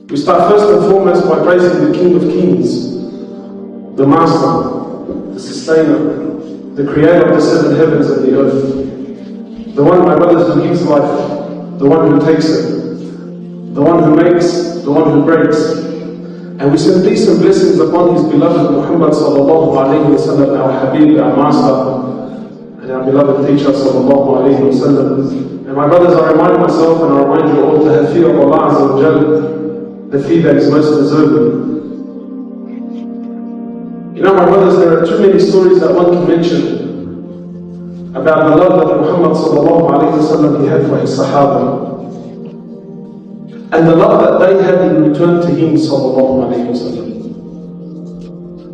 We start first and foremost by praising the King of Kings, the Master, the Sustainer, the Creator of the seven heavens and the earth, the one, my brothers, who gives life, the one who takes it, the one who makes, the one who breaks. And we send peace and blessings upon His beloved Muhammad sallallahu alayhi wa sallam, our Habib, our Master, and our beloved teacher sallallahu alayhi wa sallam. And my brothers, I remind myself and I remind you all to have fear of Allah Azza wa Jal, the fear that is most deserving. You know, my brothers, there are too many stories that one can mention about the love that Muhammad sallallahu alayhi wa sallam he had for his Sahaba, and the love that they had in return to him sallallahu alayhi wa sallam.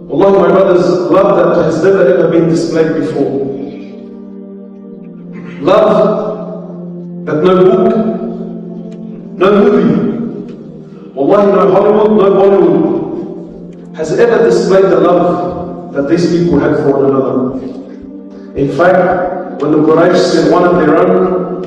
Wallahi, my brothers, love that has never ever been displayed before. Love that no book, no movie, wallahi, no Hollywood, no Bollywood has ever displayed the love that these people had for one another. In fact, when the Quraysh sent one of their own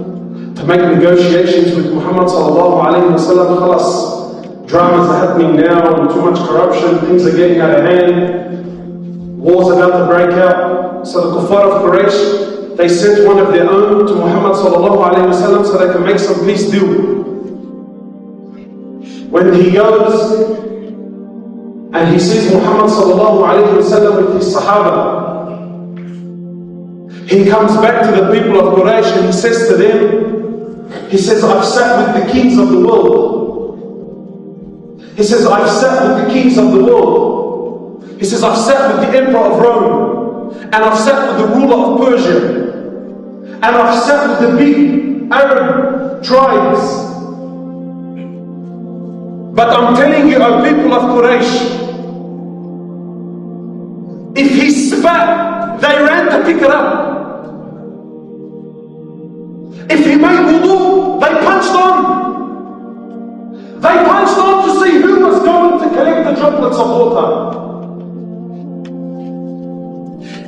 to make negotiations with Muhammad sallallahu alayhi wa sallam, khalas, dramas are happening now, and too much corruption, things are getting out of hand, wars about to break out. So the kuffar of Quraysh, they sent one of their own to Muhammad sallallahu alayhi wa sallam so they can make some peace deal. When he goes and he sees Muhammad sallallahu alayhi wa sallam with his Sahaba, he comes back to the people of Quraysh and he says to them, he says, I've sat with the kings of the world. He says, I've sat with the kings of the world. He says, I've sat with the emperor of Rome, and I've sat with the ruler of Persia, and I've sat with the big Arab tribes. But I'm telling you, O people of Quraysh, if he spat, they ran to pick it up. If he made wudu, they punched on. They punched on to see who was going to collect the droplets of water.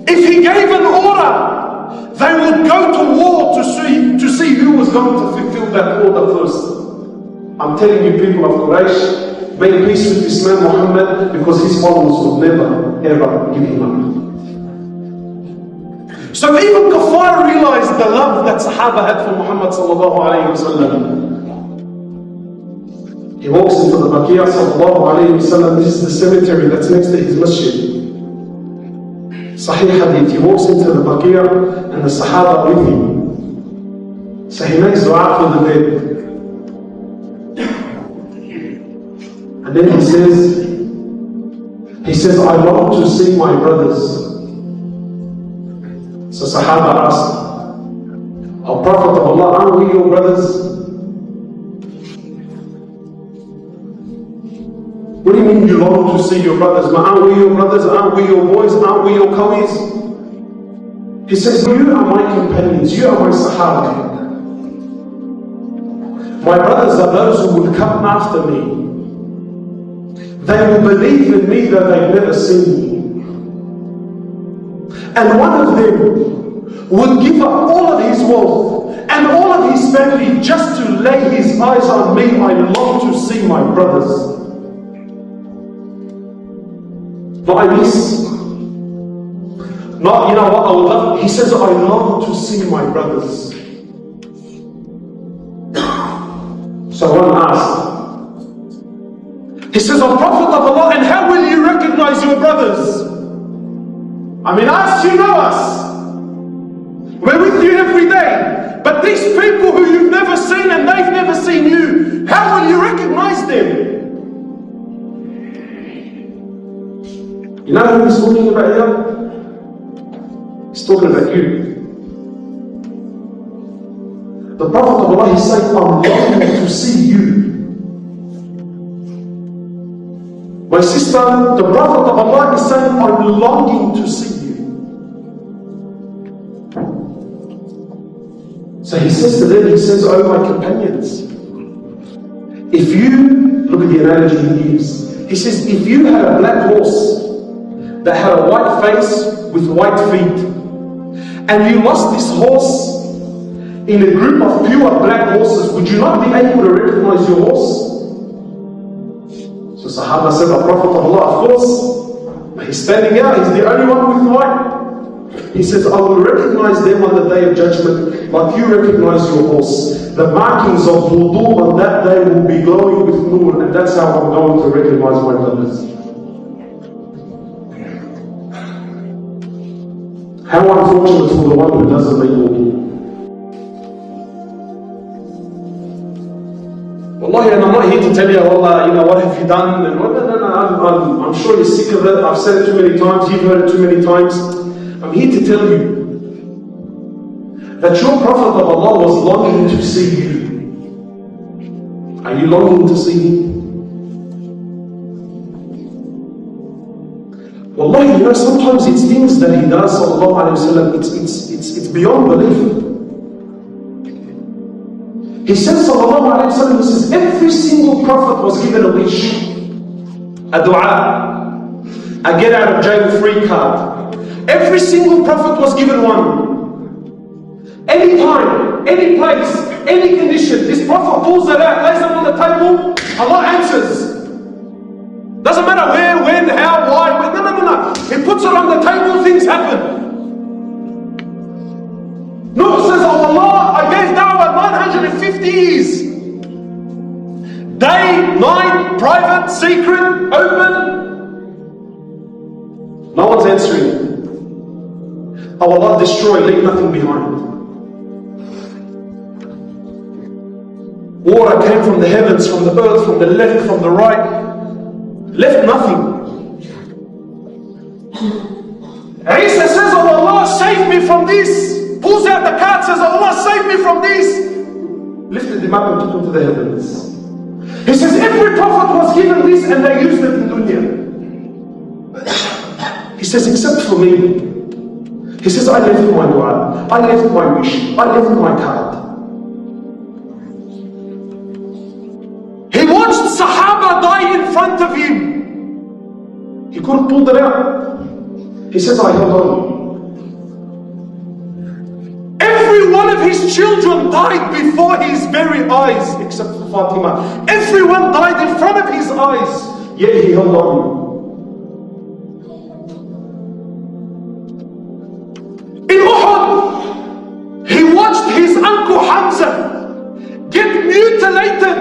If he gave an order, they would go to war to see who was going to fulfill that order first. I'm telling you, people of Quraysh, make peace with this man Muhammad, because his followers will never ever give him up. So even kuffar realized the love that Sahaba had for Muhammad sallallahu alayhi wa sallam. He walks into the Baqiyah sallallahu alayhi wa sallam. This is the cemetery that's next to his masjid. Sahih hadith. He walks into the Baqiyah and the Sahaba with him. So he makes dua for the dead. And then he says, I long to see my brothers. So Sahaba asked, O Prophet of Allah, aren't we your brothers? What do you mean you long to see your brothers? But aren't we your brothers? Aren't we your boys? Aren't we your Qawis? He says, you are my companions, you are my Sahaba. My brothers are those who will come after me. They will believe in me that they've never seen me. And one of them would give up all of his wealth and all of his family just to lay his eyes on me. I long to see my brothers. Not I miss. Not, you know what, I would love. He says, I long to see my brothers. So one asked, he says, O Prophet of Allah, and how will you recognize your brothers? I mean, us, you know us. We're with you every day. But these people who you've never seen and they've never seen you, how will you recognize them? You know who he's talking about here? He's talking about you. The Prophet of Allah is saying, I'm longing to see you. My sister, the Prophet of Allah is saying, I'm longing to see you. So he says to them, he says, oh my companions, if you, look at the analogy he gives, he says, if you had a black horse that had a white face with white feet, and you lost this horse in a group of pure black horses, would you not be able to recognize your horse? Sahaba said, the Prophet of Allah, of course, he's standing out, he's the only one with light. He says, I will recognize them on the day of judgment like you recognize your horse. The markings of wudu on that day will be glowing with nur, and that's how I'm going to recognize my brothers. How unfortunate for the one who doesn't make wudu. Wallahi, and I'm not here to tell you, Allah, what have you done? And no, I'm sure you're sick of it. I've said it too many times, you've heard it too many times. I'm here to tell you that your Prophet of Allah was longing to see you. Are you longing to see him? Wallahi, sometimes it's things that he does, sallallahu alayhi wa sallam, it's beyond belief. He says, sallallahu alayhi wa sallam, he says, every single prophet was given a wish, a dua, a get out of jail free card. Every single prophet was given one. Any time, any place, any condition, this prophet pulls it out, lays it on the table, Allah answers. Doesn't matter where, when, how, why, when, no. He puts it on the table, things happen. Nuh says, oh Allah, I gave Dawah 950 years. Day, night, private, secret, open. No one's answering. Oh Allah, destroy, leave nothing behind. Water came from the heavens, from the earth, from the left, from the right. Left nothing. Isa says, oh Allah, save me from this. Pulls out the card, says, oh Allah, save me from this. Lifted him up and took him to the heavens. He says, every prophet was given this and they used it in dunya. He says, except for me. He says, I left my dua, I left my wish, I left my card. He watched Sahaba die in front of him. He couldn't pull it out. He says, I held on. Every one of his children died before his very eyes, except for Fatima. Everyone died in front of his eyes, yet he held on. In Uhud, he watched his uncle Hamza get mutilated.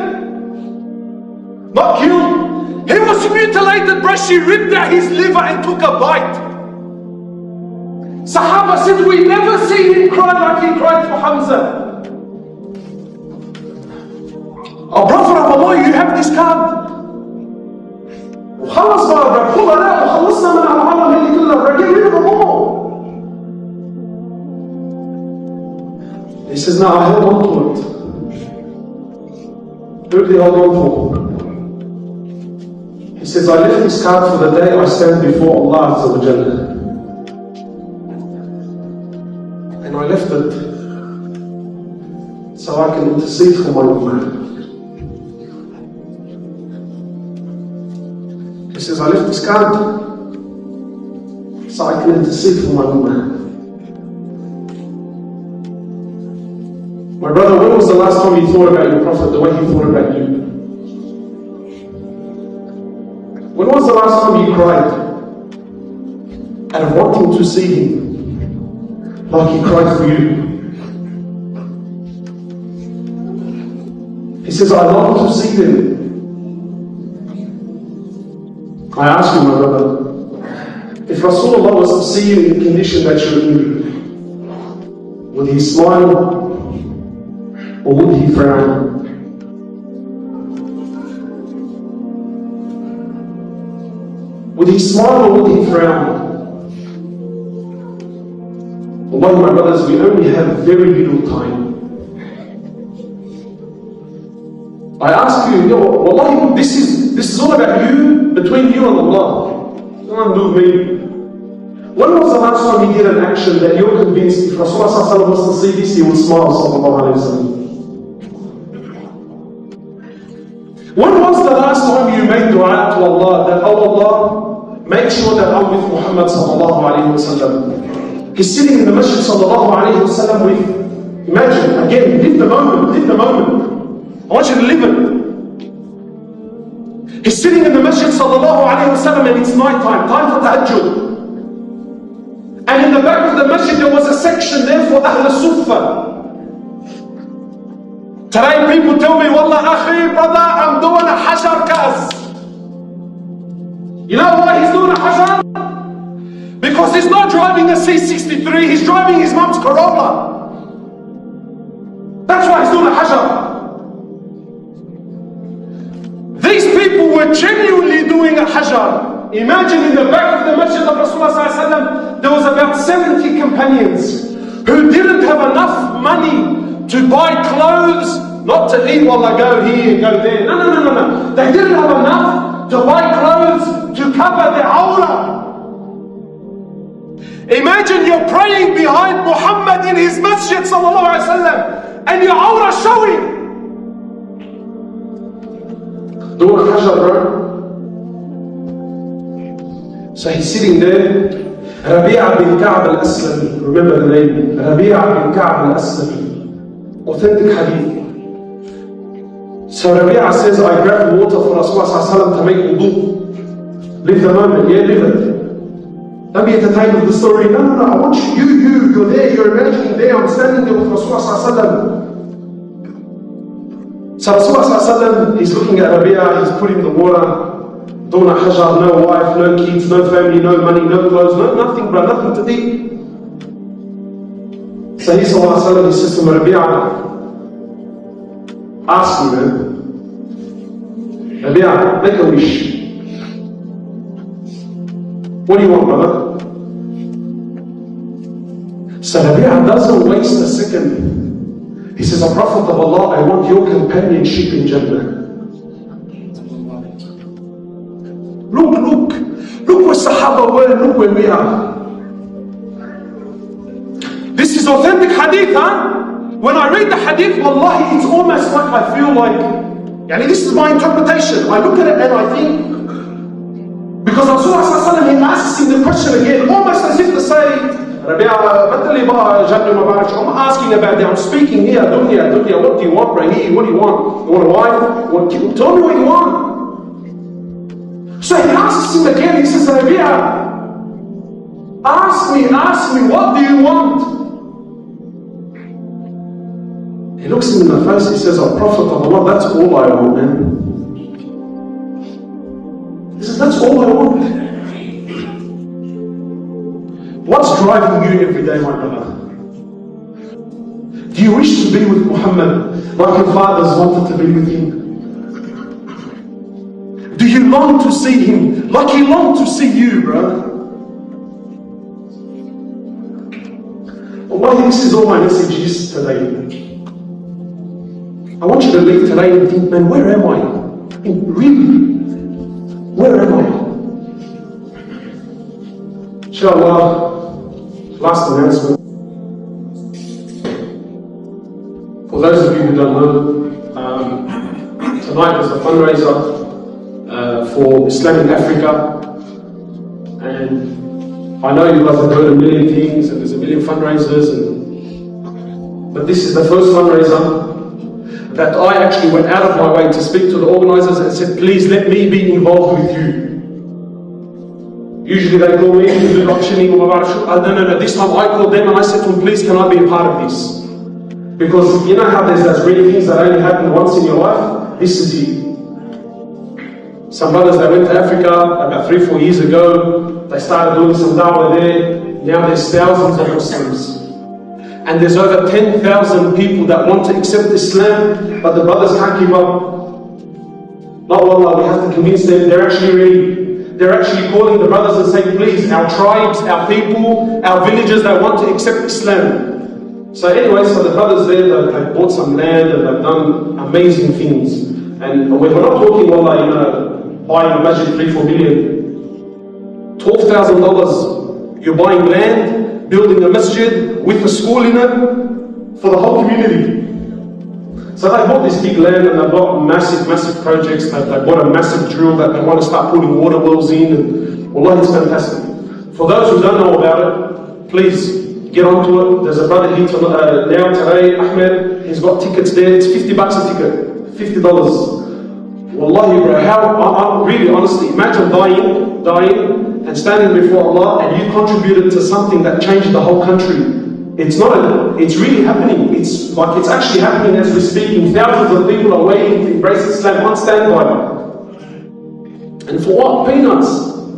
Not killed. He was mutilated, bruh. She ripped out his liver and took a bite. Sahaba said, we never see him cry like he cried for Hamza. Oh, Prophet of Allah, you have this card. وخلص بقى, pull it out, وخلصنا من العالم هذه كلها, get rid of them all. He says, no, I held on to it. Who did he hold on for? He says, I left this card for the day I stand before Allah Azza wa Jalla. And I left it so I can intercede for my ummah. He says, I left this card so I can intercede for my ummah. My brother, when was the last time you thought about your Prophet the way he thought about you? When was the last time you cried out of wanting to see him like he cried for you? He says, I long to see them. I ask you, my brother, if Rasulullah was to see you in the condition that you're in, would he smile or would he frown? Would he smile or would he frown? Wallahi, my brothers, we only have very little time. I ask you, Wallahi, this is all about you, between you and Allah. Don't do me. When was the last time you did an action that you're convinced if Rasulullah was to see this, he would smile, sallallahu alayhi wa sallam? When was the last time you made dua to Allah that, oh Allah, make sure that I'm with Muhammad sallallahu alayhi wa sallam? He's sitting in the masjid sallallahu alayhi wa sallam with, imagine, again, live the moment. I want you to live it. He's sitting in the masjid sallallahu alayhi wa sallam, and it's night time, time for tahajjud. And in the back of the masjid there was a section there for Ahl Sufa. Today people tell me, Wallah akhi, brother, I'm doing a hajar kaz. You know why he's doing a hajar? Because he's not driving a C63, he's driving his mum's Corolla. That's why he's doing a hajar. These people were genuinely doing a hajar. Imagine in the back of the masjid of Rasulullah there was about 70 companions who didn't have enough money to buy clothes, not to eat while I go here and go there. No. They didn't have enough to buy clothes to cover their awrah. Imagine you're praying behind Muhammad in his masjid sallallahu alaihi wasallam and your awrah showing. Doing a hajar, bro. So he's sitting there. Rabi'a bin Ka'b al-Aslami. Remember the name? Rabi'a bin Ka'b al-Aslami. Authentic hadith. So Rabi'a says, I grabbed water for Rasulullah to make wudu. Live the moment, yeah, live it. Don't be entertained with the story. No, I want you're there, you're imagining there, I'm standing there with Rasulullah. So Rasulullah is looking at Rabi'a, he's putting the water, doing a hajar, no wife, no kids, no family, no money, no clothes, no nothing, bro, nothing to eat. So he says to Rabi'a, ask me, man. Rabi'a, make a wish. What do you want, brother? So Rabi'a doesn't waste a second. He says, O Prophet of Allah, I want your companionship in Jannah. Look where Sahaba were, look where we are. This is authentic hadith, huh? When I read the hadith, wallahi, it's almost like I feel like, this is my interpretation. I look at it and I think, because Rasulullah he asks him the question again, almost as if to say, Rabi'a, I'm asking about that, I'm speaking here, dunya, what do you want, Rahi? What do you want? You want a wife? Tell me what you want. So he asks him again, he says, Rabi'a, ask me, what do you want? He looks him in the face, he says, O Prophet of Allah, that's all I want, man. He says, that's all I want. What's driving you every day, my brother? Do you wish to be with Muhammad like your fathers wanted to be with him? Do you long to see him like he longed to see you, bro? Well, this is all my message is today. I want you to leave today and think, man, where am I? Really? Where am I? Inshallah, last announcement. For those of you who don't know, tonight is a fundraiser for Islamic Africa. And I know you guys have heard a million things and there's a million fundraisers, but this is the first fundraiser that I actually went out of my way to speak to the organizers and said, please let me be involved with you. Usually they call me to do the auctioning or no, this time I called them and I said to them, please can I be a part of this? Because you know how there's those really things that only happen once in your life? This is it. Some brothers that went to Africa about 3-4 years ago, they started doing some dawah there. Now there's thousands of Muslims. And there's over 10,000 people that want to accept Islam, but the brothers can't keep up. Not wallah, we have to convince them, they're actually ready. They're actually calling the brothers and saying, please, our tribes, our people, our villages, they want to accept Islam. So anyway, so the brothers there, they've bought some land and they've done amazing things. And we're not talking, wallah, buying a masjid 3-4 million. $12,000, you're buying land, building a masjid with a school in it for the whole community. So they bought this big land and they've got massive projects. They bought a massive drill that they want to start putting water wells in, and wallah, it's fantastic. For those who don't know about it, please get onto it. There's a brother here now today, Ahmed, he's got tickets there. It's $50 a ticket, $50. Wallahi bro, how, really honestly, imagine dying and standing before Allah and you contributed to something that changed the whole country. It's really happening. It's actually happening as we're speaking. Thousands of people are waiting to embrace Islam on standby. And for what? Peanuts.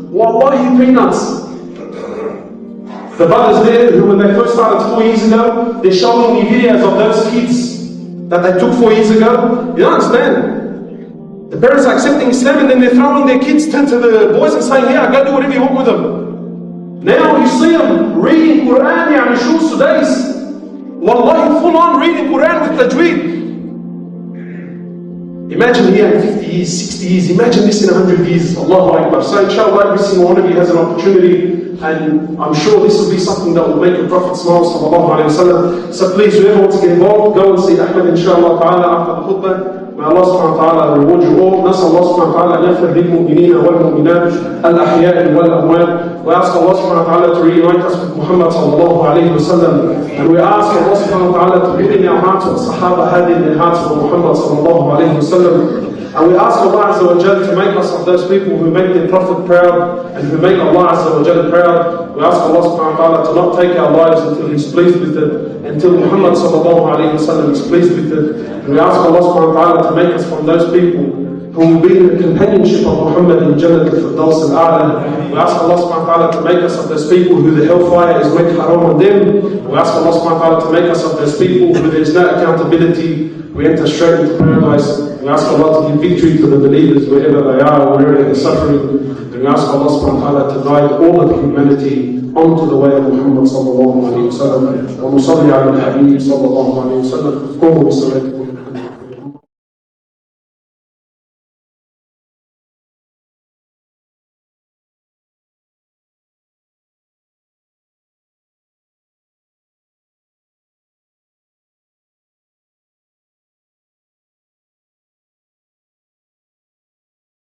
Wallahi, peanuts. The brothers there, who when they first started 4 years ago, they're showing me videos of those kids that they took 4 years ago. You don't understand? The parents are accepting Islam and then they're throwing their kids to the boys and saying, yeah, go do whatever you want with them. Now you see them reading Quran, يعني شو Sudais. Wallahi, full on reading Quran with tajweed. Imagine here in 50 years, 60 years, imagine this in 100 years. Allahu Akbar. So inshallah every single one of you has an opportunity, and I'm sure this will be something that will make the Prophet smile, sallallahu alayhi wa sallam. So please, whoever wants to get involved, go and see Ahmed inshallah ta'ala after the khutbah. May Allah subhanahu wa ta'ala reward you all. نسأل الله سبحانه وتعالى أن يغفر للمؤمنين والمؤمنات الأحياء والأموات. We ask Allah subhanahu wa ta'ala to reunite us with Muhammad sallallahu alayhi wa sallam. And we ask Allah subhanahu wa ta'ala to put in our hearts what Sahaba had in their hearts for Muhammad sallallahu alayhi wa sallam. And we ask Allah Azza wa Jal to make us of those people who make their Prophet proud and who make Allah Azza wa Jal proud. We ask Allah subhanahu wa ta'ala to not take our lives until He's pleased with it, until Muhammad sallallahu alayhi wa sallam is pleased with it. And we ask Allah subhanahu wa ta'ala to make us from those people who will be in the companionship of Muhammad in Jannah al-Firdaus al-A'la. We ask Allah subhanahu wa ta'ala to make us of those people who the hellfire is made haram on them. We ask Allah subhanahu wa ta'ala to make us of those people who there is no accountability. We enter straight into paradise. We ask Allah to give victory to the believers wherever they are, wherever they're suffering. And we ask Allah subhanahu wa ta'ala to guide all of humanity onto the way of Muhammad sallallahu alayhi wa sallam. Wa nusalli ala al-Habib sallallahu alayhi wa sallam.